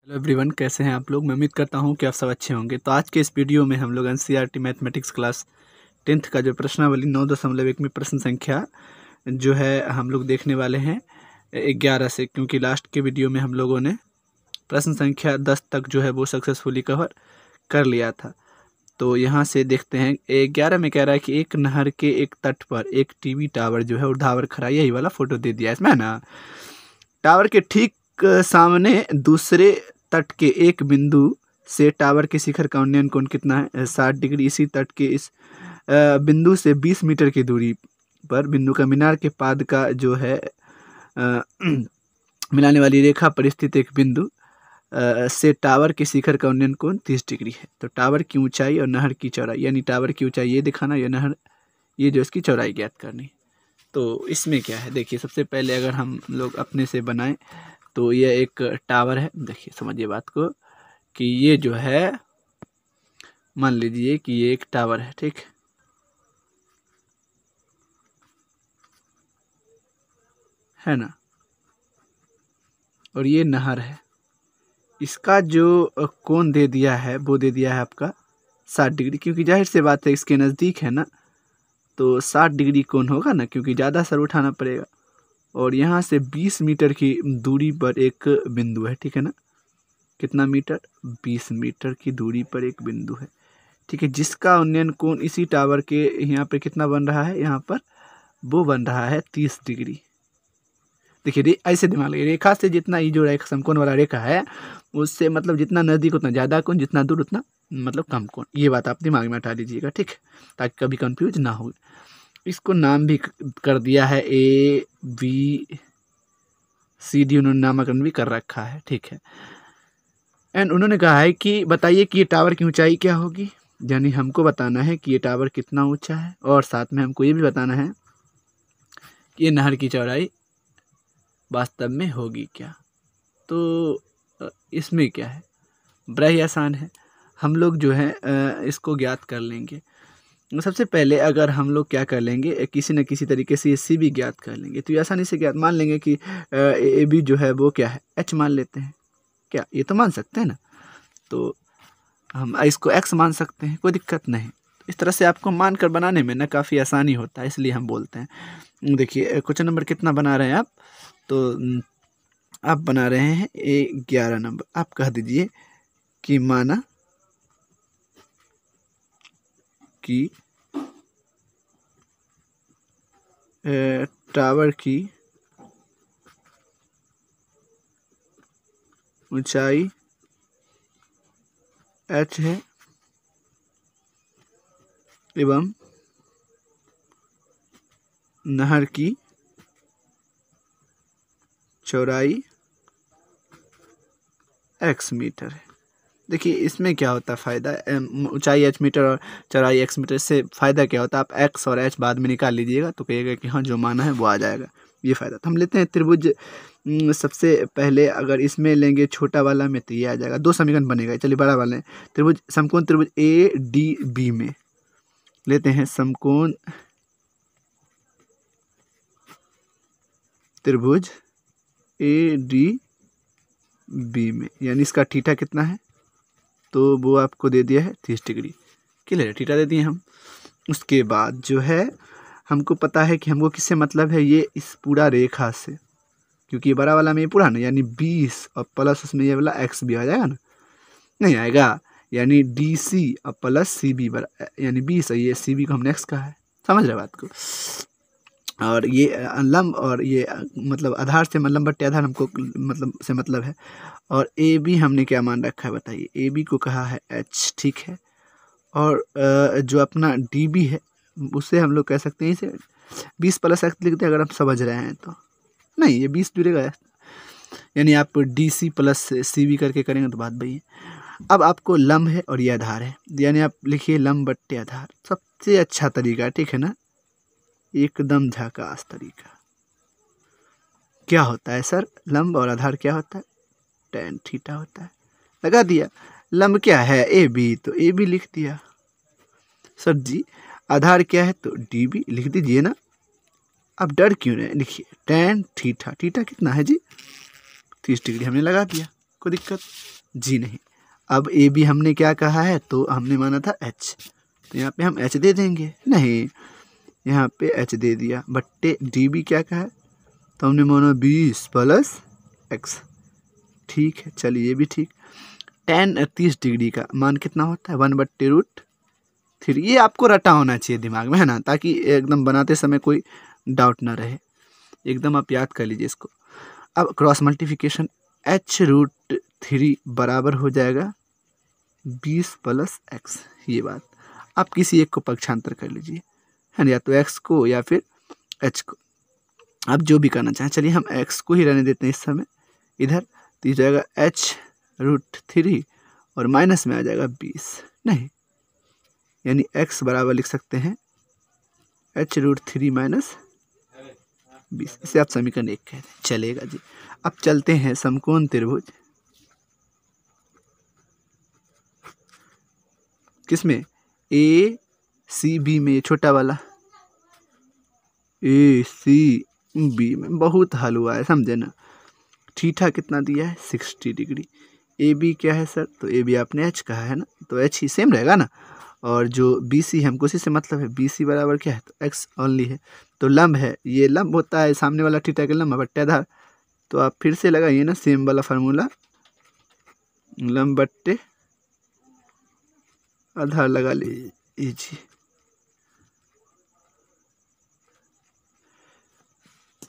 Hello everyone, कैसे हैं आप लोग। मैं उम्मीद करता हूं कि आप सब अच्छे होंगे। तो आज के इस वीडियो में हम लोग एनसीईआरटी मैथमेटिक्स क्लास 10th का जो प्रश्नावली 9.1 में प्रश्न संख्या जो है हम लोग देखने वाले हैं 11 से, क्योंकि लास्ट के वीडियो में हम लोगों ने प्रश्न संख्या 10 तक जो है वो सक्सेसफुली कवर कर लिया था। तो यहाँ से देखते हैं 11 में कह रहा है कि एक नहर के एक तट पर एक टीवी टावर जो है ऊर्ध्वाधर खड़ा, यही वाला फोटो दे दिया है इसमें, है ना। टावर के ठीक सामने दूसरे तट के एक बिंदु से टावर के शिखर का उन्नयन कोण कितना है, 60 डिग्री। इसी तट के इस बिंदु से 20 मीटर की दूरी पर बिंदु का मीनार के पाद का जो है मिलाने वाली रेखा पर स्थित एक बिंदु से टावर के शिखर का उन्नयन कोण 30 डिग्री है। तो टावर की ऊंचाई और नहर की चौड़ाई, यानी टावर की ऊंचाई ये दिखाना, या नहर ये जो इसकी चौड़ाई ज्ञात करनी। तो इसमें क्या है, देखिए सबसे पहले अगर हम लोग अपने से बनाएं तो ये एक टावर है। देखिए समझिए बात को कि ये जो है, मान लीजिए कि ये एक टावर है, ठीक है ना, और ये नहर है। इसका जो कोण दे दिया है वो दे दिया है आपका 60 डिग्री, क्योंकि जाहिर से बात है इसके नज़दीक है ना, तो 60 डिग्री कोण होगा ना, क्योंकि ज़्यादा सर उठाना पड़ेगा। और यहाँ से 20 मीटर की दूरी पर एक बिंदु है, ठीक है ना। कितना मीटर, 20 मीटर की दूरी पर एक बिंदु है, ठीक है, जिसका उन्नयन कोण इसी टावर के यहाँ पे कितना बन रहा है, यहाँ पर वो बन रहा है 30 डिग्री। देखिए ऐसे दिमाग लगे, रेखा से जितना ये जो रेखा समकोण वाला रेखा है उससे मतलब जितना नज़दीक उतना ज़्यादा कोण, जितना दूर उतना मतलब कम कोण। ये बात आप दिमाग में हटा लीजिएगा, ठीक, ताकि कभी कंफ्यूज ना हो। इसको नाम भी कर दिया है ABCD, उन्होंने नामकरण भी कर रखा है, ठीक है। एंड उन्होंने कहा है कि बताइए कि ये टावर की ऊंचाई क्या होगी, यानी हमको बताना है कि ये टावर कितना ऊंचा है, और साथ में हमको ये भी बताना है कि ये नहर की चौड़ाई वास्तव में होगी क्या। तो इसमें क्या है, बड़ा ही आसान है, हम लोग जो है इसको ज्ञात कर लेंगे। सबसे पहले अगर हम लोग क्या कर लेंगे, किसी न किसी तरीके से ये सी भी ज्ञात कर लेंगे, तो ये आसानी से ज्ञात मान लेंगे कि ए बी जो है वो क्या है, एच मान लेते हैं। क्या ये तो मान सकते हैं ना, तो हम इसको एक्स मान सकते हैं, कोई दिक्कत नहीं। इस तरह से आपको मान कर बनाने में ना काफ़ी आसानी होता है, इसलिए हम बोलते हैं। देखिए क्वेश्चन नंबर कितना बना रहे हैं आप, तो आप बना रहे हैं 11 नंबर। आप कह दीजिए कि माना कि टावर की ऊंचाई h है एवं नहर की चौड़ाई x मीटर है। देखिए इसमें क्या होता है फ़ायदा, ऊंचाई h मीटर और चौड़ाई x मीटर से फ़ायदा क्या होता है, आप x और h बाद में निकाल लीजिएगा तो कहिएगा कि हाँ जो माना है वो आ जाएगा, ये फ़ायदा। तो हम लेते हैं त्रिभुज, सबसे पहले अगर इसमें लेंगे छोटा वाला में तो ये आ जाएगा, दो समीकरण बनेगा। चलिए बड़ा वाला त्रिभुज, समकोण त्रिभुज ADB में लेते हैं समकोण त्रिभुज ADB में, यानी इसका थीटा कितना है, तो वो आपको दे दिया है 30 डिग्री, क्लियर, थीटा दे दिए हम। उसके बाद जो है हमको पता है कि हमको किससे मतलब है, ये इस पूरा रेखा से, क्योंकि ये बड़ा वाला में ये पूरा ना, यानी 20 और प्लस उसमें ये वाला x भी आ जाएगा ना, नहीं आएगा, यानी DC और प्लस CB बरा यानी 20 है, ये CB को हमने x कहा है, समझ रहे बात को। और ये लंब और ये मतलब आधार से लंब बट्टे आधार हमको मतलब से मतलब है। और AB हमने क्या मान रखा है बताइए, AB को कहा है h, ठीक है। और जो अपना DB है उससे हम लोग कह सकते हैं इसे 20 प्लस x लिखते हैं, अगर हम समझ रहे हैं तो। नहीं, ये 20 जुड़ेगा, यानी आप DC प्लस CB करके करेंगे तो बात वही है। अब आपको लंब है और ये आधार है, यानी आप लिखिए लंब बट्टे आधार, सबसे अच्छा तरीका, ठीक है ना, एकदम झकास तरीका। क्या होता है सर, लंब और आधार क्या होता है, tan थीटा होता है, लगा दिया। लंब क्या है AB, तो AB लिख दिया। सर जी आधार क्या है, तो DB लिख दीजिए ना। अब डर क्यों रहे, लिखिए tan थीटा, थीटा कितना है जी, 30 डिग्री हमने लगा दिया। कोई दिक्कत जी नहीं। अब ए बी हमने क्या कहा है, तो हमने माना था एच, तो यहाँ पे हम एच दे देंगे, नहीं यहाँ पे एच दे दिया, बट्टे डी बी क्या कहा है, तो हमने माना 20 प्लस एक्स। ठीक है, चलिए ये भी ठीक। tan 30 डिग्री का मान कितना होता है, 1/√3। ये आपको रटा होना चाहिए दिमाग में, है ना, ताकि एकदम बनाते समय कोई डाउट ना रहे, एकदम आप याद कर लीजिए इसको। अब क्रॉस मल्टीप्लिकेशन, h√3 बराबर हो जाएगा 20 प्लस एक्स। ये बात आप किसी एक को पक्षांतर कर लीजिए, है ना, या तो एक्स को या फिर एच को, आप जो भी करना चाहें। चलिए हम एक्स को ही रहने देते हैं इस समय इधर, तो ये जाएगा h√3 और माइनस में आ जाएगा 20, नहीं यानी x बराबर लिख सकते हैं h√3 माइनस 20। इसे आप समीकरण 1 कहते हैं, चलेगा जी। अब चलते हैं समकोण त्रिभुज, किसमें, ए सी बी में, ये छोटा वाला ए सी बी में बहुत हल हुआ है, समझे ना। थीटा कितना दिया है, 60 डिग्री। ए बी क्या है सर, तो ए बी आपने एच कहा है ना, तो एच ही सेम रहेगा ना। और जो बी सी हमको उसी से मतलब है, बी सी बराबर क्या है, तो एक्स ओनली है। तो लंब है, ये लंब होता है सामने वाला थीटा के लंब बट्टे आधार, तो आप फिर से लगाइए ना सेम वाला फार्मूला, लंब बट्टे आधार लगा लीजिए जी।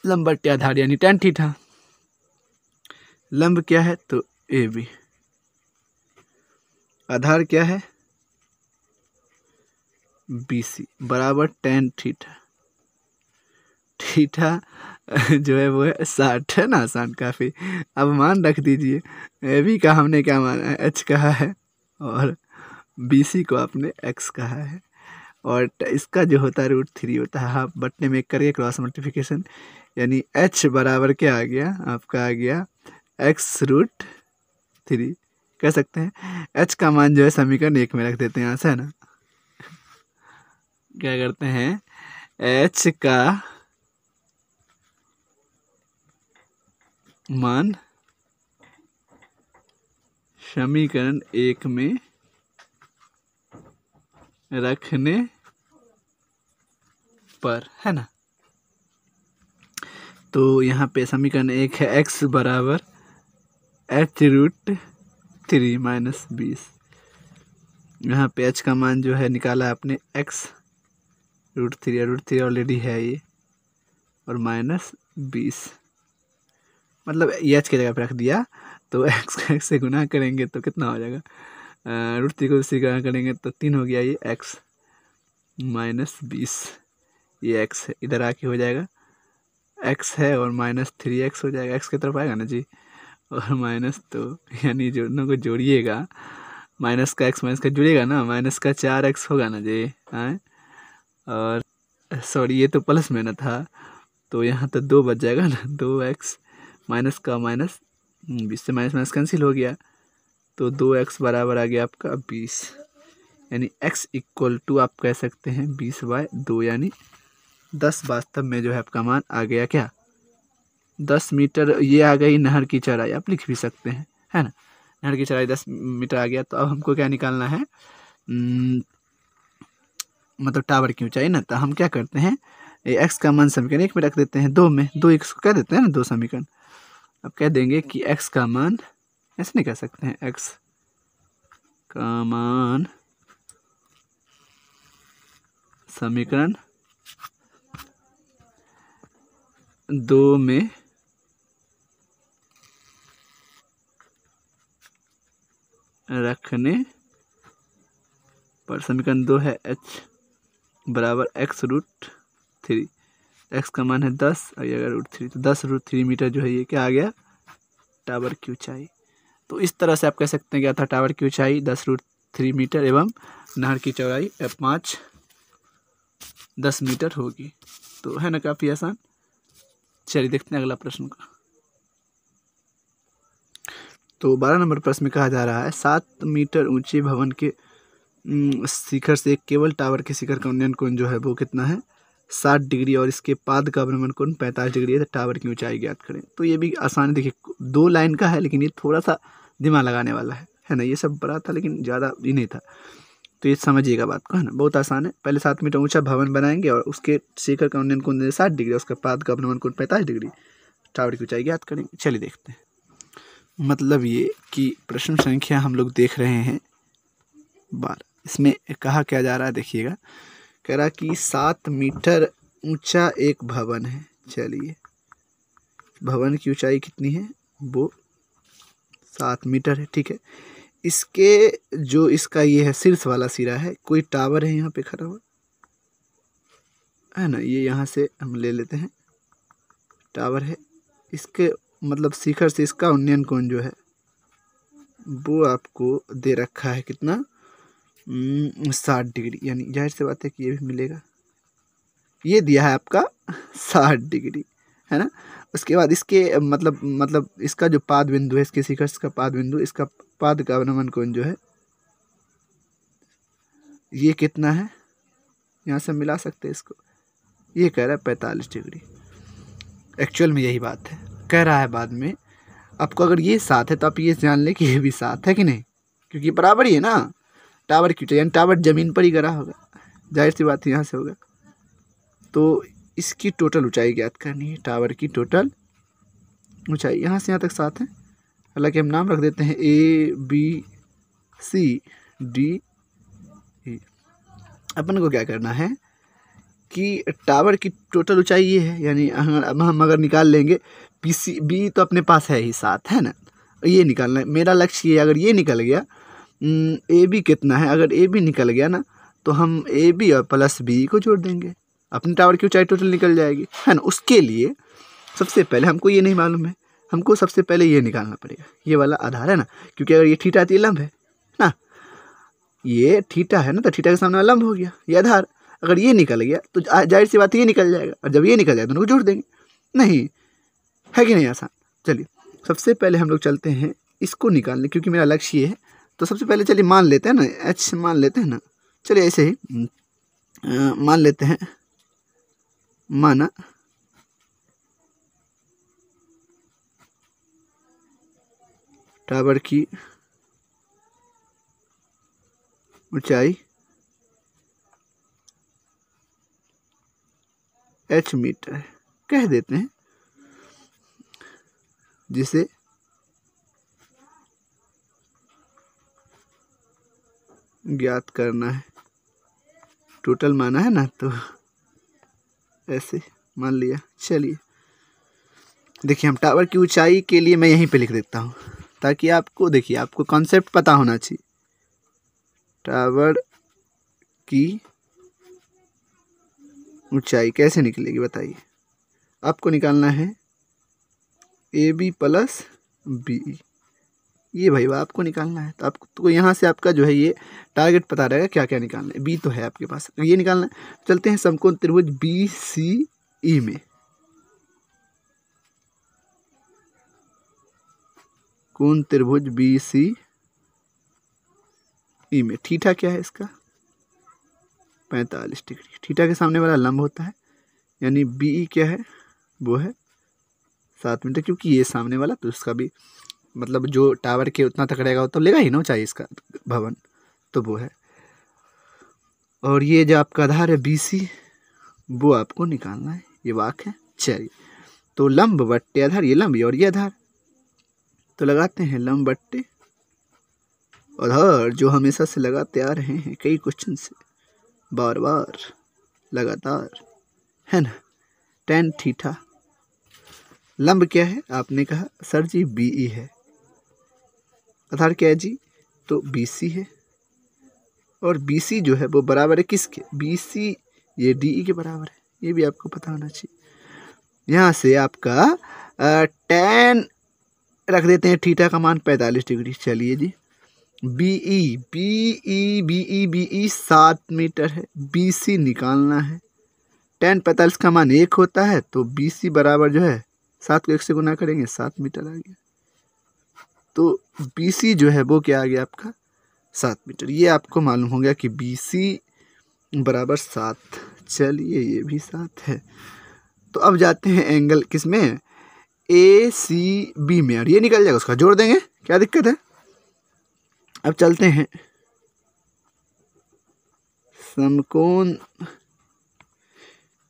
लंब बट्टे आधार यानी tan थीटा, लंब क्या है, तो ए बी, आधार क्या है बी सी, बराबर tan थीटा। थीटा जो है वो है 60, है ना, आसान काफ़ी। अब मान रख दीजिए, ए बी का हमने क्या माना है, एच कहा है, और बी सी को आपने एक्स कहा है, और इसका जो होता है √3 होता है, हाफ बटने में करके क्रॉस मल्टीप्लिकेशन, यानी h बराबर क्या आ गया आपका, आ गया x√3 कह सकते हैं। h का मान जो है समीकरण 1 में रख देते हैं यहाँ से, है ना। क्या करते हैं, h का मान समीकरण 1 में रखने पर, है ना, तो यहाँ पे समीकरण 1 है x बराबर h√3 माइनस 20। यहाँ पे h का मान जो है निकाला है आपने x√3 ऑलरेडी है ये, और माइनस 20, मतलब ये h की जगह पे रख दिया, तो x से गुना करेंगे तो कितना हो जाएगा, √3 को इससे गुना करेंगे तो 3 हो गया, ये x माइनस 20, ये x है, इधर आके हो जाएगा x है और माइनस 3x हो जाएगा, x की तरफ आएगा ना जी, और माइनस, तो यानी दोनों को जोड़िएगा, माइनस का x माइनस का जुड़ेगा ना, माइनस का 4x होगा ना जी, हाँ, और सॉरी ये तो प्लस में ना था, तो यहाँ तो 2 बच जाएगा ना, 2x माइनस का माइनस 20 से माइनस माइनस कैंसिल हो गया, तो 2x बराबर आ गया आपका 20, यानी x इक्वल टू आप कह सकते हैं 20/2, यानी 10 वास्तव में जो है आपका मान आ गया क्या, 10 मीटर। ये आ गई नहर की चौड़ाई, आप लिख भी सकते हैं, है ना, नहर की चौड़ाई 10 मीटर आ गया। तो अब हमको क्या निकालना है, मतलब टावर की ऊंचाई ना, तो हम क्या करते हैं, एक्स का मान समीकरण 1 में रख देते हैं, 2 में, 2x को कह देते हैं ना, 2 समीकरण। अब कह देंगे कि x का मान, ऐसे नहीं कह सकते हैं, x का मान समीकरण 2 में रखने पर, समीकरण 2 है h बराबर x√3, x का मान है 10 और ये अगर √3, तो 10√3 मीटर जो है ये क्या आ गया, टावर की ऊंचाई। तो इस तरह से आप कह सकते हैं क्या था, टावर की ऊंचाई 10√3 मीटर एवं नहर की चौड़ाई 10 मीटर होगी। तो है ना काफ़ी आसान। चलिए देखते हैं अगला प्रश्न का। तो 12 नंबर प्रश्न में कहा जा रहा है 7 मीटर ऊंचे भवन के शिखर से केवल टावर के शिखर का उन्नयन कोण जो है वो कितना है, 60 डिग्री, और इसके पाद का भ्रमण कोण 45 डिग्री है, तो टावर की ऊंचाई ज्ञात करें। तो ये भी आसान है, देखिए 2 लाइन का है, लेकिन ये थोड़ा सा दिमाग लगाने वाला है ना। ये सब बड़ा था लेकिन ज़्यादा भी नहीं था, तो ये समझिएगा बात को, है ना। बहुत आसान है। पहले 7 मीटर ऊंचा भवन बनाएंगे और उसके शिखर का उन्नयन कोण 60 डिग्री, उसके पाद का अपनमन कोण 45 डिग्री, टावर की ऊंचाई ज्ञात करेंगे। चलिए देखते हैं। मतलब ये कि प्रश्न संख्या हम लोग देख रहे हैं 12। इसमें कहा क्या जा रहा है देखिएगा। कह रहा कि 7 मीटर ऊंचा एक भवन है। चलिए, भवन की ऊंचाई कितनी है, वो 7 मीटर है, ठीक है। इसके जो इसका ये है शीर्ष वाला सिरा है, कोई टावर है यहाँ पे खड़ा हुआ, है ना। ये यहाँ से हम ले लेते हैं, टावर है। इसके मतलब शिखर से इसका उन्नयन कोण जो है वो आपको दे रखा है कितना, 60 डिग्री, यानी जाहिर सी बात है कि ये भी मिलेगा। ये दिया है आपका 60 डिग्री, है ना। उसके बाद इसके मतलब इसका जो पाद बिंदु है, इसके शिखर का पाद बिंदु, इसका पाद का अवनमन कोण जो है ये कितना है, यहाँ से मिला सकते हैं इसको। ये कह रहा है 45 डिग्री। एक्चुअल में यही बात है, कह रहा है बाद में आपको अगर ये 7 है तो आप ये जान लें कि ये भी 7 है कि नहीं, क्योंकि बराबर ही है ना। टावर की ऊंचाई, टावर जमीन पर ही गिरा होगा, जाहिर सी बात यहाँ से होगा। तो इसकी टोटल ऊंचाई ज्ञात करनी है, टावर की टोटल ऊंचाई। यहाँ से यहाँ तक 7 है, हालांकि हम नाम रख देते हैं ABCD। अपन को क्या करना है कि टावर की टोटल ऊंचाई ये है, यानी अब हम अगर निकाल लेंगे बी तो अपने पास है ही 7, है ना। ये निकालना है मेरा लक्ष्य। ये अगर ये निकल गया, AB कितना है, अगर AB निकल गया ना तो हम AB और प्लस B को जोड़ देंगे, अपनी टावर की ऊंचाई टोटल निकल जाएगी, है ना। उसके लिए सबसे पहले हमको ये नहीं मालूम है, हमको सबसे पहले ये निकालना पड़ेगा, ये वाला आधार है ना। क्योंकि अगर ये थीटा तो ये लंब है ना, ये थीटा है ना, तो थीटा के सामने वाला लंब हो गया, ये आधार। अगर ये निकल गया तो जाहिर सी बात है ये निकल जाएगा, और जब ये निकल जाएगा दोनों को जोड़ देंगे, नहीं है कि नहीं आसान। चलिए सबसे पहले हम लोग चलते हैं इसको निकालने, क्योंकि मेरा लक्ष्य ये है। तो सबसे पहले चलिए मान लेते हैं ना, H मान लेते हैं ना। चलिए ऐसे ही मान लेते हैं, माना टावर की ऊंचाई H मीटर है, कह देते हैं, जिसे ज्ञात करना है। टोटल माना है ना, तो ऐसे मान लिया। चलिए देखिए, हम टावर की ऊंचाई के लिए मैं यहीं पे लिख देता हूँ, ताकि आपको देखिए, आपको कॉन्सेप्ट पता होना चाहिए। टावर की ऊंचाई कैसे निकलेगी बताइए। आपको निकालना है AB प्लस BE, ये भाई आपको निकालना है। तो आपको तो यहाँ से आपका जो है ये टारगेट पता रहेगा क्या क्या निकालना है। B तो है आपके पास, ये निकालना है। चलते हैं समकोण त्रिभुज BCE में, कोण त्रिभुज BCE में थीटा क्या है इसका, 45 डिग्री। थीटा के सामने वाला लंब होता है, यानी BE क्या है, वो है 7 मीटर। क्योंकि ये सामने वाला, तो उसका भी मतलब जो टावर के उतना तक रहेगा तो लेगा ही ना ऊंचाई इसका भवन, तो वो है। और ये जो आपका आधार है BC, वो आपको निकालना है, ये वाक है। चलिए तो लंब बट्टे आधार, ये लंब और ये आधार, तो लगाते हैं लंब बट्टे आधार, जो हमेशा से लगाते आ रहे हैं कई क्वेश्चन से, बार बार लगातार, है ना। tan थीटा, लंब क्या है आपने कहा सर जी BE है, आधार क्या है जी, तो BC है। और BC जो है वो बराबर है किसके, BC ये DE के बराबर है, ये भी आपको पता होना चाहिए। यहाँ से आपका tan रख देते हैं, थीटा का मान 45 डिग्री। चलिए जी, BE 7 मीटर है, BC निकालना है। tan 45 का मान 1 होता है, तो BC बराबर जो है 7 को 1 से गुना करेंगे, 7 मीटर आ गया। तो BC जो है वो क्या आ गया आपका 7 मीटर। ये आपको मालूम हो गया कि BC बराबर 7। चलिए ये भी 7 है। तो अब जाते हैं एंगल किस में, ACB में, और ये निकल जाएगा, उसका जोड़ देंगे, क्या दिक्कत है। अब चलते हैं समकोण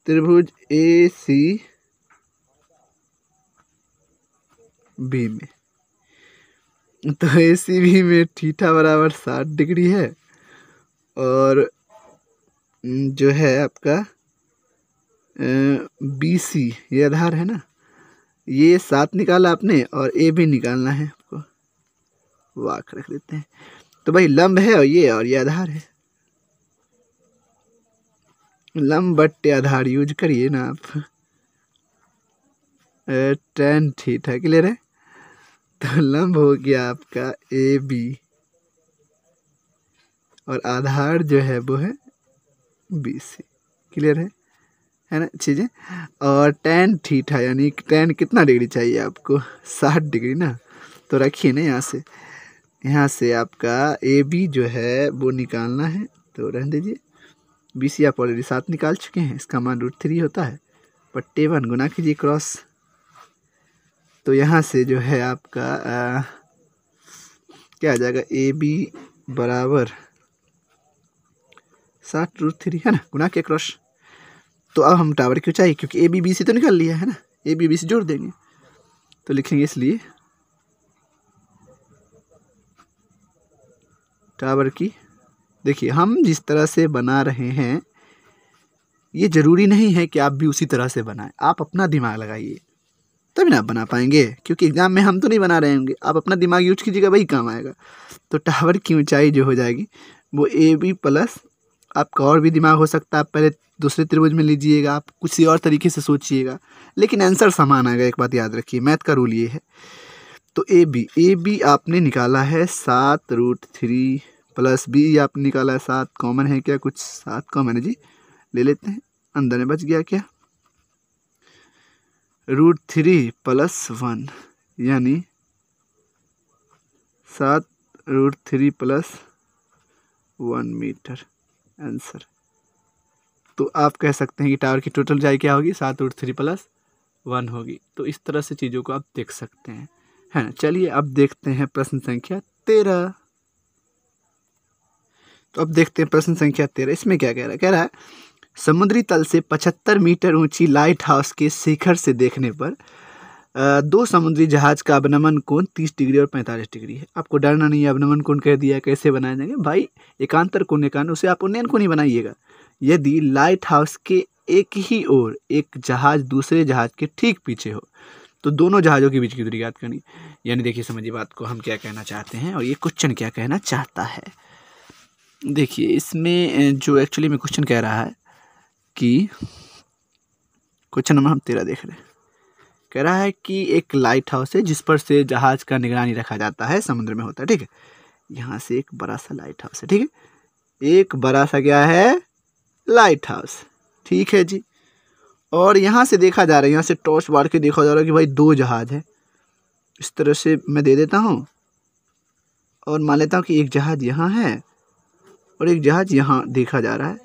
त्रिभुज AC बी में। तो ACB में थीटा बराबर 60 डिग्री है और जो है आपका BC ये आधार है ना, ये 7 निकाला आपने और AB निकालना है आपको, वाक रख देते हैं। तो भाई लंब है और ये आधार है, लंब बट्टे आधार यूज करिए ना आप। tan थीटा क्लियर है। तो लंब हो गया आपका AB और आधार जो है वो है BC, क्लियर है ना चीज़ें। और tan थीटा यानी tan कितना डिग्री चाहिए आपको, 60 डिग्री ना। तो रखिए ना यहाँ से आपका AB जो है वो निकालना है, तो रहने दीजिए। BC आप ऑलरेडी 7 निकाल चुके हैं, इसका मान √3 होता है, बट्टे 1 गुना कीजिए क्रॉस। तो यहाँ से जो है आपका क्या आ जाएगा, AB बराबर 60 √3 है ना, गुना के क्रॉस। तो अब हम टावर की ऊंचाई, क्योंकि AB BC तो निकाल लिया है ना, AB BC जोड़ देंगे तो लिखेंगे इसलिए टावर की। देखिए हम जिस तरह से बना रहे हैं ये ज़रूरी नहीं है कि आप भी उसी तरह से बनाएं, आप अपना दिमाग लगाइए तभी ना आप बना पाएंगे, क्योंकि एग्जाम में हम तो नहीं बना रहे होंगे, आप अपना दिमाग यूज कीजिएगा, वही काम आएगा। तो टावर की ऊंचाई जो हो जाएगी वो AB प्लस, आपका और भी दिमाग हो सकता है, आप पहले दूसरे त्रिभुज में लीजिएगा, आप कुछ और तरीके से सोचिएगा, लेकिन आंसर समान आएगा। एक बात याद रखिए, मैथ का रूल ये है। तो AB आपने निकाला है 7 √3 प्लस B आपने निकाला है 7, कॉमन है क्या, कुछ 7 कॉमन है जी, ले लेते हैं, अंदर में बच गया क्या, √3 प्लस 1 यानी 7 √3 प्लस 1 मीटर आंसर। तो आप कह सकते हैं कि टावर की टोटल ऊंचाई क्या होगी, 7 √3 प्लस 1 होगी। तो इस तरह से चीज़ों को आप देख सकते हैं, है ना। चलिए अब देखते हैं प्रश्न संख्या 13। तो अब देखते हैं प्रश्न संख्या 13, इसमें क्या कह रहा है समुद्री तल से 75 मीटर ऊंची लाइट हाउस के शिखर से देखने पर 2 समुद्री जहाज का अवनमन कोण 30 डिग्री और 45 डिग्री है। आपको डरना नहीं है, अवनमन कोण कह दिया, कैसे बनाए जाएंगे भाई, एकांतर कोण उसे आप उन्नयन कोण ही बनाइएगा। यदि लाइट हाउस के एक ही ओर एक जहाज दूसरे जहाज के ठीक पीछे हो तो दोनों जहाज़ों के बीच की दूरी याद करनी। यानी देखिए समझिए बात को, हम क्या कहना चाहते हैं और ये क्वेश्चन क्या कहना चाहता है। देखिए इसमें जो एक्चुअली में क्वेश्चन कह रहा है कि क्वेश्चन नंबर हम 13 देख रहे हैं, कह रहा है कि एक लाइट हाउस है जिस पर से जहाज का निगरानी रखा जाता है, समुद्र में होता है, ठीक है। यहाँ से एक बड़ा सा लाइट हाउस है, ठीक है, एक बड़ा सा क्या है, लाइट हाउस, ठीक है जी। और यहाँ से देखा जा रहा है, यहाँ से टॉर्च मार के देखा जा रहा है कि भाई 2 जहाज है। इस तरह से मैं दे देता हूँ और मान लेता हूँ कि एक जहाज यहाँ है और एक जहाज यहाँ देखा जा रहा है,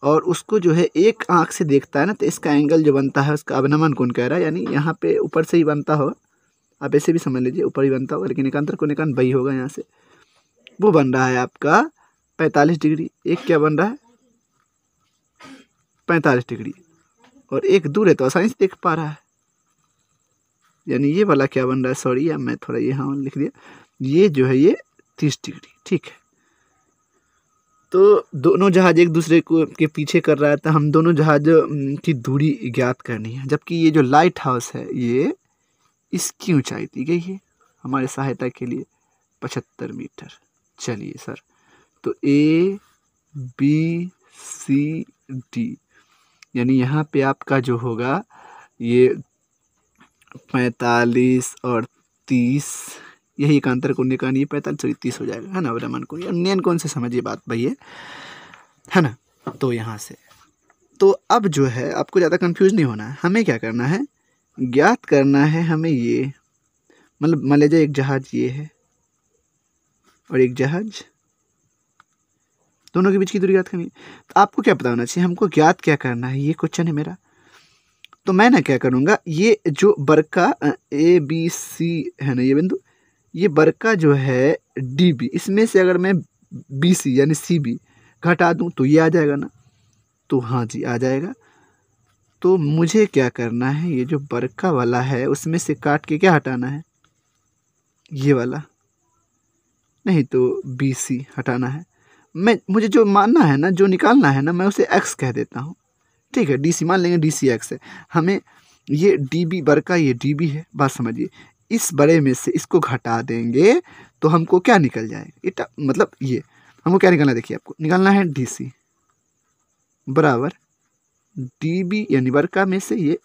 और उसको जो है एक आंख से देखता है ना, तो इसका एंगल जो बनता है उसका अवनमन कोण कह रहा है, यानी यहाँ पे ऊपर से ही बनता होगा, आप ऐसे भी समझ लीजिए ऊपर ही बनता होगा, लेकिन एकांतर कोण वही होगा, यहाँ से वो बन रहा है आपका 45 डिग्री। एक क्या बन रहा है 45 डिग्री और एक दूर है तो आसानी से देख पा रहा है, यानी ये वाला क्या बन रहा है, सॉरी अब मैं थोड़ा यहाँ लिख दिया, ये जो है ये 30 डिग्री, ठीक है। तो दोनों जहाज एक दूसरे को के पीछे कर रहा है, तो हम दोनों जहाज की दूरी ज्ञात करनी है, जबकि ये जो लाइट हाउस है ये इसकी ऊंचाई दी गई है हमारे सहायता के लिए 75 मीटर। चलिए सर, तो ABCD यानी यहाँ पे आपका जो होगा ये 45 और 30, यही एकांतर कोण का नहीं, 45 और 30 हो जाएगा, है ना, अवनमन कोण, उन्नयन कोण से समझिए बात भैया, है ना। तो यहाँ से तो अब जो है आपको ज़्यादा कंफ्यूज नहीं होना है, हमें क्या करना है, ज्ञात करना है हमें ये, मतलब मान लीजिए एक जहाज ये है और एक जहाज, दोनों के बीच की दूरी ज्ञात करनी है। तो आपको क्या पता होना चाहिए, हमको ज्ञात क्या करना है, ये क्वेश्चन है मेरा। तो मैं ना क्या करूँगा, ये जो बड़का ABC है ना, ये बिंदु, ये बरका जो है DB, इसमें से अगर मैं BC यानी CB घटा दूं तो ये आ जाएगा ना। तो हाँ जी आ जाएगा। तो मुझे क्या करना है, ये जो बरका वाला है उसमें से काट के क्या हटाना है, ये वाला, नहीं तो BC हटाना है। मुझे जो मानना है ना, जो निकालना है ना, मैं उसे x कह देता हूँ। ठीक है, DC मान लेंगे, DC x है। हमें ये DB बरका, ये DB है, बात समझिए। इस बड़े में से इसको घटा देंगे तो हमको क्या निकल जाएगा, मतलब ये हमको क्या निकालना है, देखिए आपको निकालना है DC बराबर DB यानी बरका में से ये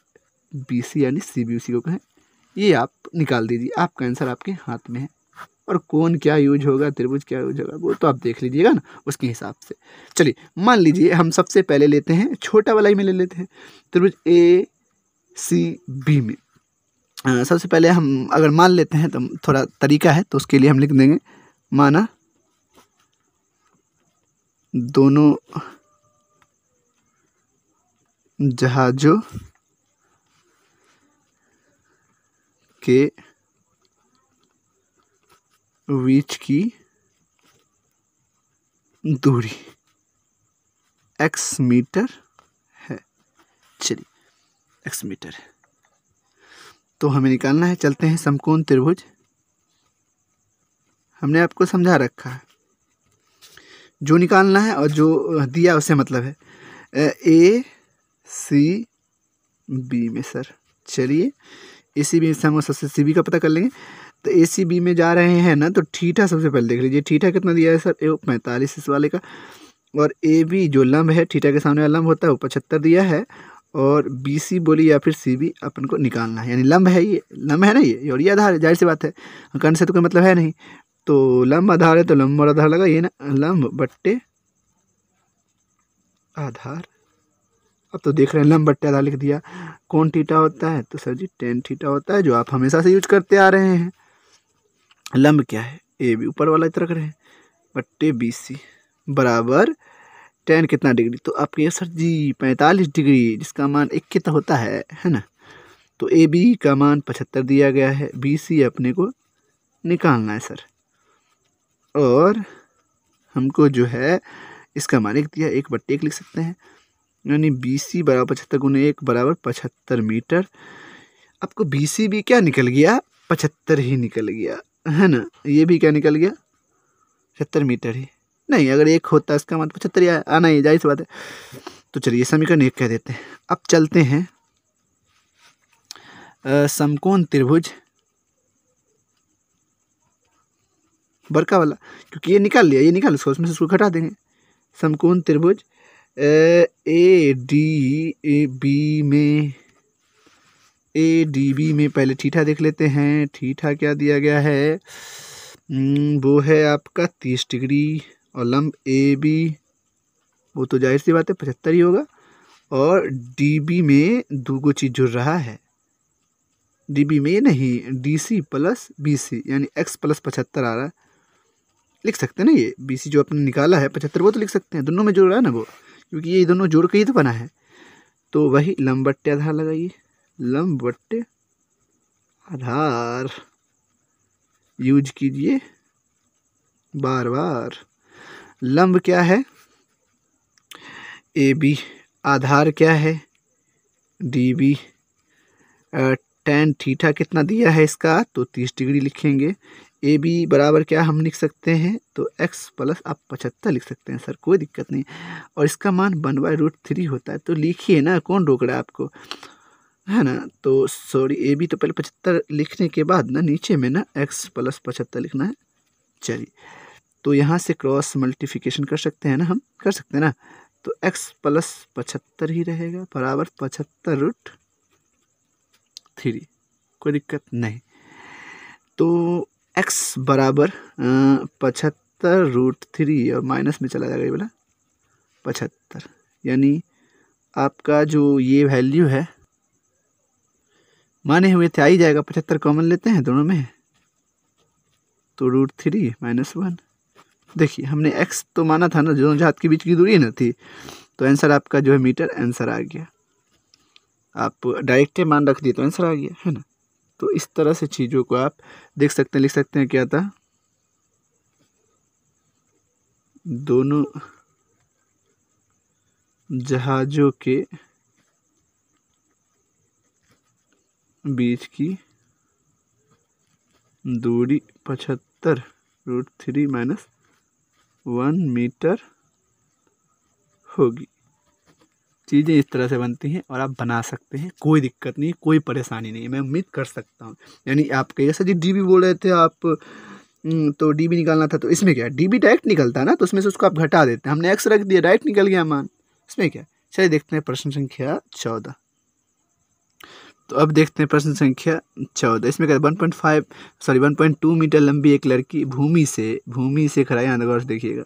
BC यानी CB, उसी को कहें। ये आप निकाल दीजिए, आपका आंसर आपके हाथ में है। और कौन क्या यूज होगा, त्रिभुज क्या यूज होगा, वो तो आप देख लीजिएगा ना उसके हिसाब से। चलिए मान लीजिए हम सबसे पहले लेते हैं छोटा वाला ही में ले लेते हैं, त्रिभुज ACB में। सबसे पहले हम अगर मान लेते हैं तो थोड़ा तरीका है, तो उसके लिए हम लिख देंगे माना दोनों जहाजों के बीच की दूरी x मीटर है। चलिए x मीटर है, तो हमें निकालना है। चलते हैं समकोण त्रिभुज, हमने आपको समझा रखा है जो निकालना है, और जो दिया उससे मतलब है ACB में सर। चलिए ACB से हम सबसे CB का पता कर लेंगे। तो ACB में जा रहे हैं ना, तो थीटा सबसे पहले देख लीजिए, थीटा कितना दिया है सर, 45 इस वाले का। और AB जो लंब है, थीटा के सामने वाला लंब होता है, वो 75 दिया है। और BC बोली या फिर CB अपन को निकालना है, यानी लंब है, ये लंब है ना ये, और ये आधार है, जाहिर सी बात है, कर्ण से तो कोई मतलब है नहीं। तो लंब आधार है तो लंब और आधार लगा, ये ना लंब बट्टे आधार। अब तो देख रहे हैं लंब बट्टे आधार लिख दिया। कौन थीटा होता है, तो सर जी tan थीटा होता है, जो आप हमेशा से यूज करते आ रहे हैं। लंब क्या है, AB ऊपर वाला इतना रख रहे हैं, बट्टे BC बराबर tan कितना डिग्री, तो आपके सर जी 45 डिग्री, जिसका मान 1 कितना होता है ना। तो AB का मान 75 दिया गया है, BC अपने को निकालना है सर। और हमको जो है इसका मान 1 दिया, 1/1 लिख सकते हैं, यानी BC बराबर 75 गुने 1 बराबर 75 मीटर। आपको BC भी क्या निकल गया, 75 ही निकल गया है ना। ये भी क्या निकल गया, 75 मीटर ही, नहीं अगर 1 होता इसका मतलब 75 ही आना ही, जाहिर सी बात है। तो चलिए समीकरण 1 कह देते हैं। अब चलते हैं समकोण त्रिभुज बरका वाला, क्योंकि ये निकाल लिया, ये निकाल उसको, उसमें से उसको घटा देंगे। समकोण त्रिभुज ADB में पहले थीटा देख लेते हैं। थीटा क्या दिया गया है, वो है आपका 30 डिग्री। और लंब AB वो तो जाहिर सी बात है 75 ही होगा। और DB में दो चीज़ जुड़ रहा है, DB में नहीं, DC प्लस BC यानी x प्लस 75 आ रहा है, लिख सकते हैं ना। ये BC जो आपने निकाला है 75, वो तो लिख सकते हैं, दोनों में जुड़ रहा है ना वो, क्योंकि ये दोनों जोड़ के ही तो बना है। तो वही लंब बट्टे आधार लगाइए, लंब बट्टे आधार यूज कीजिए बार बार। लंब क्या है AB, आधार क्या है DB। tan थीटा कितना दिया है इसका, तो 30 डिग्री लिखेंगे। AB बराबर क्या हम लिख सकते हैं, तो x प्लस आप 75 लिख सकते हैं सर, कोई दिक्कत नहीं। और इसका मान 1/√3 होता है, तो लिखिए ना, कौन रोक रहा है आपको, है ना। तो सॉरी, AB तो पहले 75 लिखने के बाद ना नीचे में ना x प्लस 75 लिखना है। चलिए तो यहाँ से क्रॉस मल्टीप्लिकेशन कर सकते हैं ना, हम कर सकते हैं ना। तो x प्लस 75 ही रहेगा बराबर 75√3, कोई दिक्कत नहीं। तो x बराबर 75√3 और माइनस में चला जाएगा ये वाला 75, यानी आपका जो ये वैल्यू है माने हुए थे आ ही जाएगा। 75 कॉमन लेते हैं दोनों में, तो √3 - 1। देखिए हमने x तो माना था ना, जो जहाज के बीच की दूरी ना थी, तो आंसर आपका जो है मीटर आंसर आ गया। आप डायरेक्ट मान रख दिए तो आंसर आ गया, है ना। तो इस तरह से चीज़ों को आप देख सकते हैं, लिख सकते हैं क्या था, दोनों जहाज़ों के बीच की दूरी 75√3 - 1 मीटर होगी। चीज़ें इस तरह से बनती हैं और आप बना सकते हैं, कोई दिक्कत नहीं, कोई परेशानी नहीं है, मैं उम्मीद कर सकता हूँ। यानी आप जैसा जी डी बी बोल रहे थे आप, तो डी बी निकालना था, तो इसमें क्या है, डी बी डायरेक्ट निकलता है ना, तो उसमें से उसको आप घटा देते हैं, हमने एक्स रख दिया, डायरेक्ट निकल गया मान, इसमें क्या है। चलिए देखते हैं प्रश्न संख्या 14। तो अब देखते हैं प्रश्न संख्या 14। इसमें क्या 1.2 मीटर लंबी एक लड़की भूमि से खड़ा, यहाँ गौर से देखिएगा,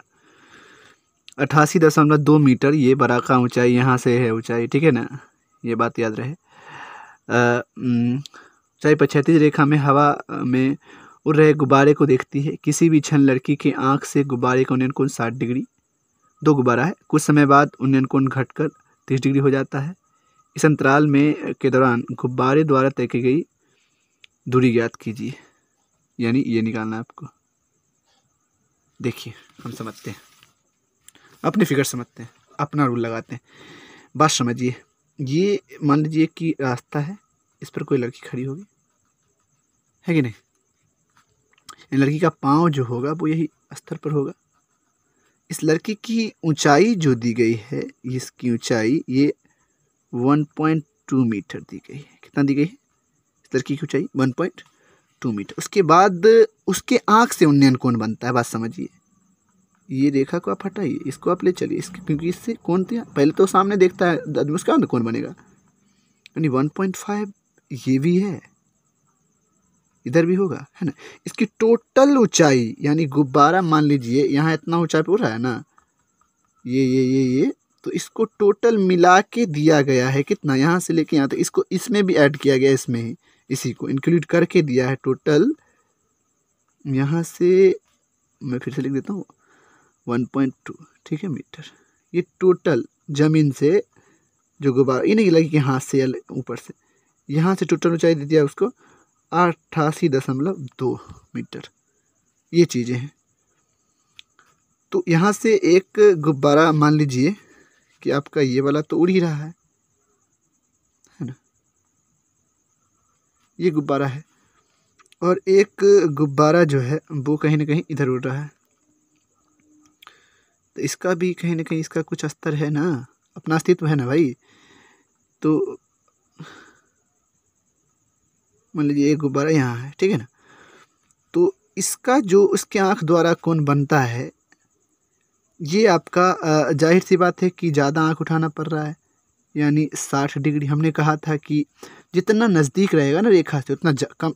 88.2 मीटर, ये बड़ा का ऊंचाई यहाँ से है ऊंचाई, ठीक है ना, ये बात याद रहे। ऊंचाई पर क्षैतिज रेखा में हवा में उड़ रहे गुब्बारे को देखती है। किसी भी क्षण लड़की की आंख से गुब्बारे का उन्नयन कोण 60 डिग्री, 2 गुब्बारा है, कुछ समय बाद उन्नयन कोण घटकर 30 डिग्री हो जाता है। इस अंतराल में के दौरान गुब्बारे द्वारा तय की गई दूरी ज्ञात कीजिए, यानी ये निकालना है आपको। देखिए हम समझते हैं, अपने फिगर समझते हैं, अपना रूल लगाते हैं, बात समझिए। ये मान लीजिए कि रास्ता है, इस पर कोई लड़की खड़ी होगी, है कि नहीं, लड़की का पाँव जो होगा वो यही स्तर पर होगा। इस लड़की की ऊंचाई जो दी गई है, इसकी ऊंचाई ये 1.2 मीटर दी गई है। कितना दी गई है इस लड़की की ऊंचाई? 1.2 मीटर। उसके बाद उसके आँख से उन्नयन कोण बनता है, बात समझिए। ये रेखा को आप हटाइए, इसको आप ले चलिए, क्योंकि इससे कोण दिया, पहले तो सामने देखता है आदमी, उसका कोण बनेगा, यानी 1.5 ये भी है, इधर भी होगा, है ना। इसकी टोटल ऊंचाई, यानी गुब्बारा मान लीजिए यहाँ इतना ऊंचाई पे उड़ रहा है ना, ये तो इसको टोटल मिला के दिया गया है कितना, यहाँ से लेके यहाँ तक, इसको इसमें भी ऐड किया गया, इसमें ही इसी को इंक्लूड करके दिया है टोटल। यहाँ से मैं फिर से लिख देता हूँ 1.2, ठीक है, मीटर। ये टोटल जमीन से जो गुब्बारा, ये नहीं लगी कि हाथ से या ऊपर से, यहाँ से टोटल ऊंचाई दे दिया उसको 88.2 मीटर। ये चीज़ें हैं। तो यहाँ से एक गुब्बारा मान लीजिए कि आपका ये वाला तो उड़ ही रहा है ना, ये गुब्बारा है, और एक गुब्बारा जो है वो कहीं ना कहीं इधर उड़ रहा है, तो इसका भी कहीं ना कहीं इसका कुछ स्तर है ना, अपना अस्तित्व है ना भाई। तो मान लीजिए एक गुब्बारा यहाँ है, ठीक है ना, तो इसका जो उसके आँख द्वारा कोण बनता है, ये आपका जाहिर सी बात है कि ज़्यादा आँख उठाना पड़ रहा है, यानी 60 डिग्री। हमने कहा था कि जितना नज़दीक रहेगा ना रेखा से उतना कम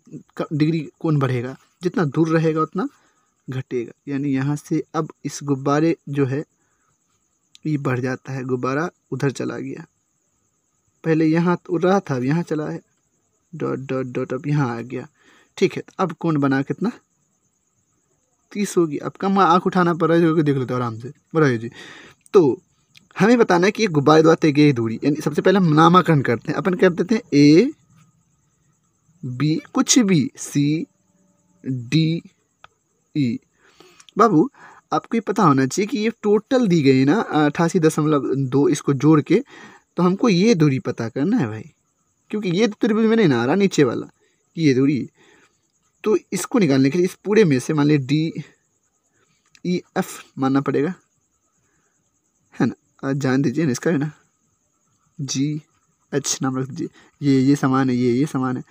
डिग्री कोण बढ़ेगा, जितना दूर रहेगा उतना घटेगा। यानी यहाँ से अब इस गुब्बारे जो है ये बढ़ जाता है, गुब्बारा उधर चला गया, पहले यहाँ उड़ रहा था, अब यहाँ चला है, डॉट डॉट डॉट, अब यहाँ आ गया, ठीक है। तो अब कोण बना कितना 30 होगी। अब कम आँख उठाना पड़ रहा है, देख लेते हो आराम से, बराबर जी। तो हमें बताना है कि ये गुब्बारे द्वारा तय की दूरी, यानी सबसे पहले हम नामाकरण करते हैं, अपन कर देते हैं ए बी कुछ भी सी डी ई। बाबू आपको ये पता होना चाहिए कि ये टोटल दी गई ना 88.2, इसको जोड़ के तो हमको ये दूरी पता करना है भाई, क्योंकि ये दूरी में नहीं ना आ रहा नीचे वाला, ये दूरी। तो इसको निकालने के लिए इस पूरे में से मान लीजिए डी ई एफ मानना पड़ेगा, है ना, जान दीजिए ना इसका, है ना, जी एच नाम रख दीजिए। ये समान है, ये समान है,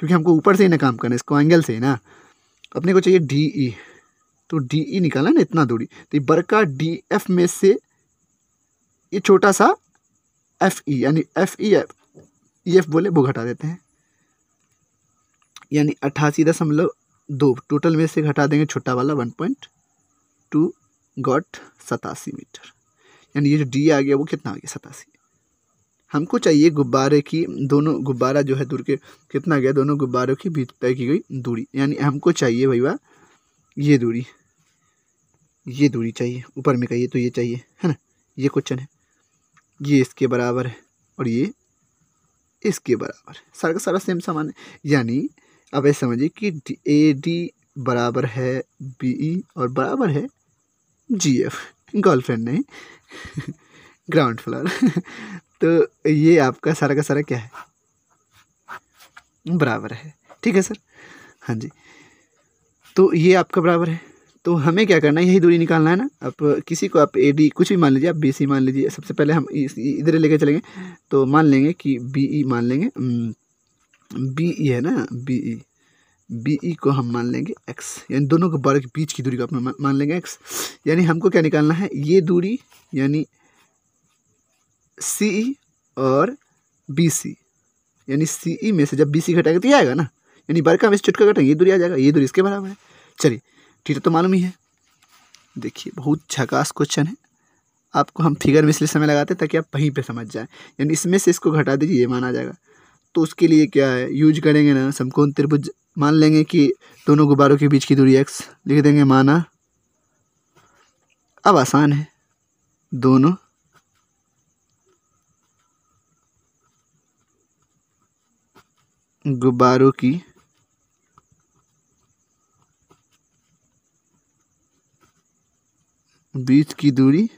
क्योंकि हमको ऊपर से ही ना काम करना है, इसको एंगल से ही ना, अपने को चाहिए डी ई, तो डी ई निकाला ना इतना दूरी, तो ये बड़का डी एफ में से ये छोटा सा एफ ई, यानी एफ ई एफ बोले वो घटा देते हैं, यानी 88.2 टोटल में से घटा देंगे छोटा वाला 1.2 गॉट 87 मीटर। यानी ये जो डी आ गया वो कितना आ गया 87। हमको चाहिए गुब्बारे की, दोनों गुब्बारा जो है दूर के कितना गया, दोनों गुब्बारों की बीच तय की गई दूरी, यानी हमको चाहिए भैया ये दूरी चाहिए, ऊपर में कहिए तो ये चाहिए, है ना, ये क्वेश्चन है, ये इसके बराबर है और ये इसके बराबर है, सारा का सारा सेम समान है। यानी अब ऐसे समझिए कि ए डी बराबर है बी ई और बराबर है जी एफ, गर्लफ्रेंड नहीं ग्राउंड फ्लोर तो ये आपका सारा का सारा क्या है, बराबर है। ठीक है सर, हाँ जी, तो ये आपका बराबर है। तो हमें क्या करना है, यही दूरी निकालना है ना। अब किसी को आप ए डी कुछ भी मान लीजिए, आप बी सी मान लीजिए। सबसे पहले हम इधर लेके चलेंगे, तो मान लेंगे कि बी ई मान लेंगे, बी ई है ना, बी ई को हम मान लेंगे एक्स, यानी दोनों के बारे के बीच की दूरी को अपना मान लेंगे एक्स। यानी हमको क्या निकालना है, ये दूरी यानी सी ई और बी सी, यानी सी ई में से जब बी सी घटाएगा तो ये आएगा ना, यानी बड़का में से छोटका घटाएंगे, ये दूरी आ जाएगा, ये दूरी इसके बराबर है। चलिए ठीक है, तो मालूम ही है। देखिए बहुत झकास क्वेश्चन है, आपको हम फिगर में इसलिए समय लगाते हैं ताकि आप वहीं पे समझ जाएं। यानी इसमें से इसको घटा दीजिए, ये माना जाएगा। तो उसके लिए क्या है, यूज करेंगे ना, समकोण त्रिभुज मान लेंगे कि दोनों गुब्बारों के बीच की दूरी x लिख देंगे, माना। अब आसान है, दोनों गुब्बारों की बीच की दूरी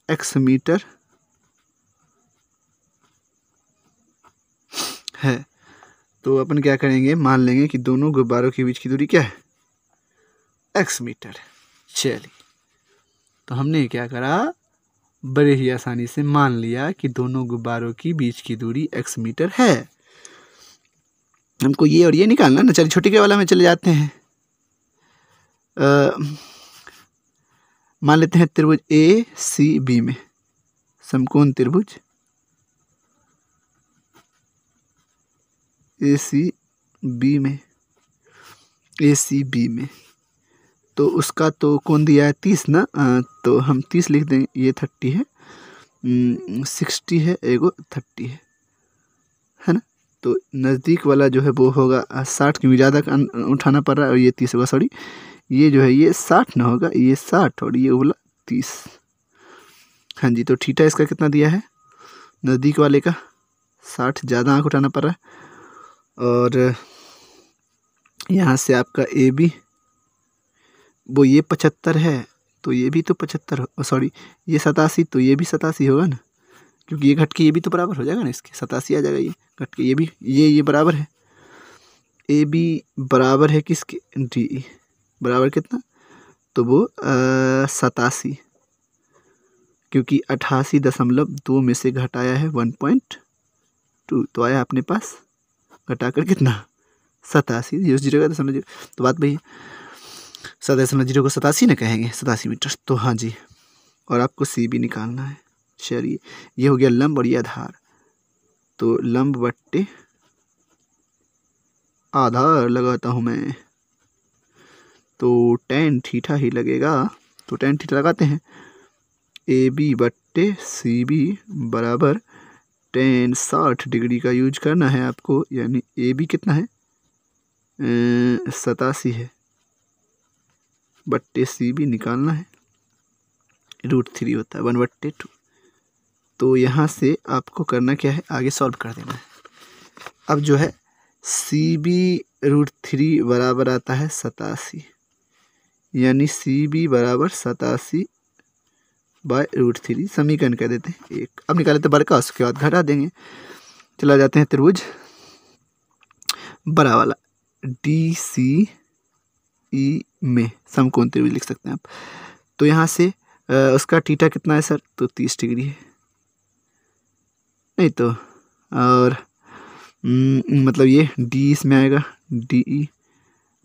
x मीटर है। तो अपन क्या करेंगे, मान लेंगे कि दोनों गुब्बारों के बीच की दूरी क्या है, x मीटर। चलिए, तो हमने क्या करा, बड़े ही आसानी से मान लिया कि दोनों गुब्बारों की बीच की दूरी x मीटर है। हमको ये और ये निकालना ना। चलिए छोटी के वाला में चले जाते हैं। मान लेते हैं त्रिभुज ए सी बी में, समकोण त्रिभुज ए सी बी में, ए सी बी में, तो उसका तो कोण दिया है 30 ना, तो हम 30 लिख देंगे। ये 30 है, 60 है, एगो 30 है ना। तो नज़दीक वाला जो है वो होगा 60, क्योंकि ज़्यादा उठाना पड़ रहा है, और ये 30 होगा। सॉरी, ये जो है ये 60 ना होगा, ये 60 और ये बोला 30। हाँ जी, तो थीटा इसका कितना दिया है, नज़दीक वाले का 60, ज़्यादा आँख उठाना पड़ रहा है। और यहाँ से आपका ए बी, वो ये 75 है, तो ये भी तो 75, सॉरी ये 87, तो ये भी 87 होगा ना, क्योंकि ये घट के ये भी तो बराबर हो जाएगा ना, इसके 87 आ जाएगा। ये घट के ये भी, ये बराबर है। ए बी बराबर है किसके, डी बराबर कितना, तो वो 87, क्योंकि 88.2 में से घटाया है 1.2, तो आया अपने पास घटाकर कितना, 87, 0 का दशमलव 0। तो बात भाई 7.0 को 87 ना कहेंगे, 87 मीटर। तो हाँ जी, और आपको सी भी निकालना है। चलिए, ये हो गया लंब और ये आधार, तो लंब बट्टे आधार लगाता हूँ मैं, तो tan थीटा ही लगेगा। तो tan थीटा लगाते हैं, ए बी बट्टे सी बी बराबर tan 60 डिग्री का यूज करना है आपको। यानी ए बी कितना है, 87 है, बट्टे सी बी निकालना है, √3 होता है 1/2। तो यहाँ से आपको करना क्या है, आगे सॉल्व कर देना है। अब जो है सी बी √3 बराबर आता है 87, यानी सी बी बराबर 87/√3, समीकरण कह देते हैं एक। अब निकाल लेते हैं बड़का, उसके बाद घटा देंगे। चला जाते हैं त्रिभुज बड़ा वाला डी सी ई में, समकोण त्रिभुज लिख सकते हैं आप। तो यहाँ से उसका थीटा कितना है सर, तो 30 डिग्री है, नहीं तो, और मतलब ये डी इसमें आएगा, डी ई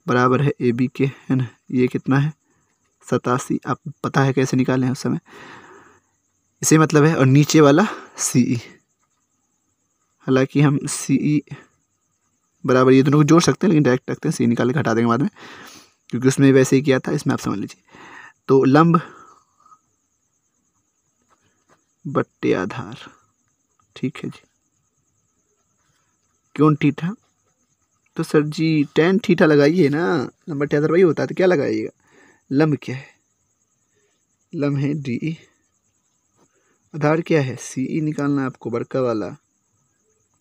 बराबर है ए बी के, है ना। ये कितना है, 87, आप पता है कैसे निकाले हैं उस समय, इसे मतलब है। और नीचे वाला सी ई, हालांकि हम सी ई बराबर ये दोनों को जोड़ सकते हैं, लेकिन डायरेक्ट रखते हैं, सी निकाल के हटा देंगे बाद में, क्योंकि उसमें वैसे ही किया था, इसमें आप समझ लीजिए। तो लंब बट्टे आधार, ठीक है जी। क्यों थीटा, तो सर जी tan थीटा लगाइए ना, लंब बट्टे आधार वही होता है, तो क्या लगाइएगा, लंब क्या है, लंब है डी, आधार क्या है सी ई, निकालना है आपको बड़का वाला।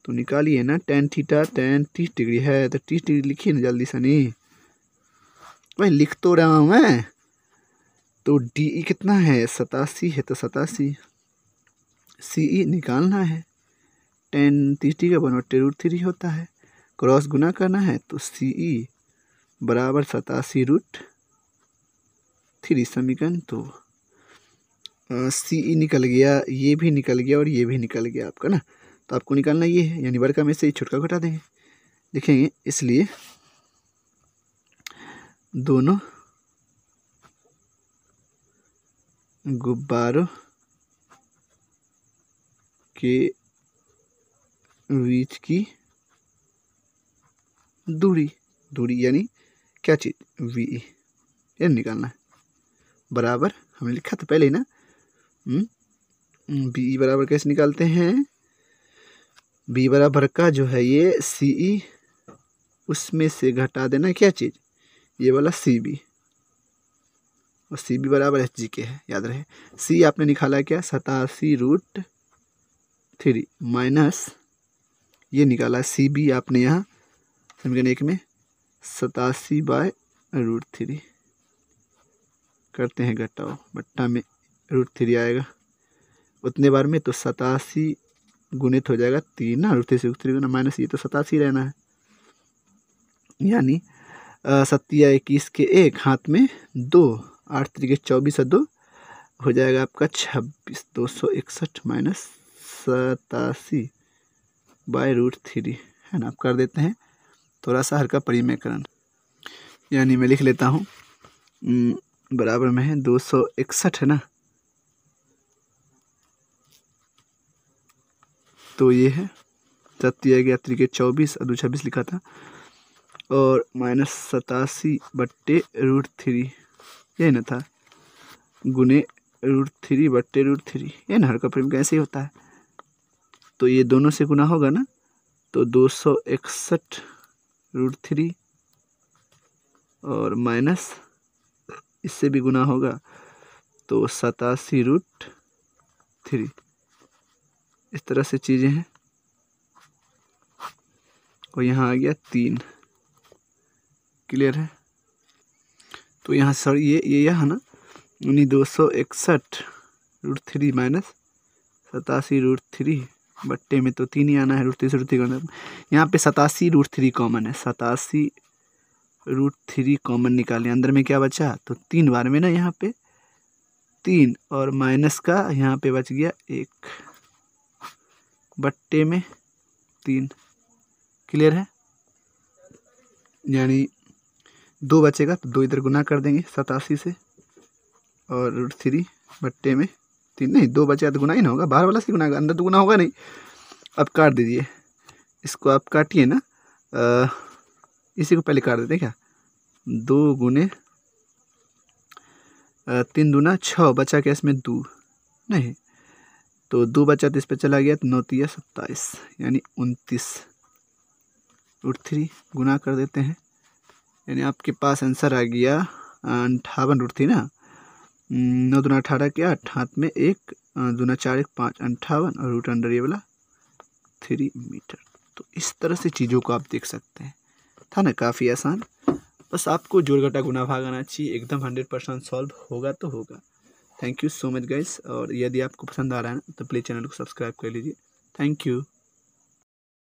तो निकालिए ना, tan थीटा tan 30 डिग्री है तो 30 डिग्री लिखिए ना जल्दी से। नहीं भाई लिख तो रहा हूँ मैं। तो डी कितना है 87 है, तो 87 सी निकालना है। tan 30 डिग्री का 1/√3 होता है, क्रॉस गुना करना है तो सी बराबर 87√3 समीकरण। तो सी निकल गया, ये भी निकल गया और ये भी निकल गया आपका ना। तो आपको निकालना ये है, यानी बड़का में से छोटका घटा देंगे, लिखेंगे इसलिए दोनों गुब्बारों के बीच की दूरी यानी क्या चीज़ वी, ये निकालना है। बराबर हमने लिखा था पहले ही ना, बी बराबर कैसे निकालते हैं, बी बराबर का जो है ये सी उसमें से घटा देना क्या चीज़, ये वाला सी बी, और सी बी बराबर एच जी के है, याद रहे। सी आपने निकाला क्या 87√3 माइनस ये निकाला सी बी आपने यहाँ समीकरण 1 में 87/√3 करते हैं घटाओ, बट्टा में √3 आएगा उतने बार में, तो 87 गुणित हो जाएगा 3 ना, √3 से 3 गुना माइनस, ये तो 87 रहना है, यानी 7 के 1 हाथ में 2, 8 3 24 और 2 हो जाएगा आपका 26, 261 माइनस 87/√3 है ना। आप कर देते हैं थोड़ा सा हल्का परिमेयकरण, यानी मैं लिख लेता हूँ बराबर में है 261 है ना, तो ये है 7 3 और 2 26 लिखा था, और माइनस 87/√3 ये ना था, गुने √3/√3 ये ना, हल्का परिमेय कैसे ही होता है। तो ये दोनों से गुना होगा ना, तो 261√3 और माइनस इससे भी गुना होगा तो 87√3, इस तरह से चीज़ें हैं। और यहाँ आ गया 3, क्लियर है। तो यहाँ सर ये यहाँ ना, यानी 261√3 माइनस 87√3 बट्टे में तो 3 ही आना है, √3 से √3 करना। यहाँ पे 87√3 कॉमन है, 87√3 कॉमन निकालें, अंदर में क्या बचा, तो 3 बार में ना यहाँ पे 3 और माइनस का यहाँ पे बच गया 1 बट्टे में 3, क्लियर है। यानी 2 बचेगा तो 2 इधर गुना कर देंगे 87 से, और √3 बट्टे में 3, नहीं 2 बचेगा तो गुना ही ना होगा, बाहर वाला से गुना होगा, अंदर तो गुना होगा नहीं। अब काट दीजिए इसको, आप काटिए ना, इसी को पहले काट देते हैं क्या, 2 गुने 3 दूना 6 बचा क्या इसमें 2 नहीं, तो 2 बचा तो इस पर चला गया, तो 9 3 27 यानी 29√3 गुना कर देते हैं, यानी आपके पास आंसर आ गया 58√3 ना, 9 दूना 18 के 8, हाथ में 1 दूना 4 1 5 58 और रूट अंडर ये वाला 3 मीटर। तो इस तरह से चीज़ों को आप देख सकते हैं, था ना काफ़ी आसान। बस आपको जोड़ घटा गुना भाग आना चाहिए, एकदम 100% सॉल्व होगा तो होगा। Thank you so much guys, और यदि आपको पसंद आ रहा है ना तो प्लीज़ चैनल को सब्सक्राइब कर लीजिए। Thank you.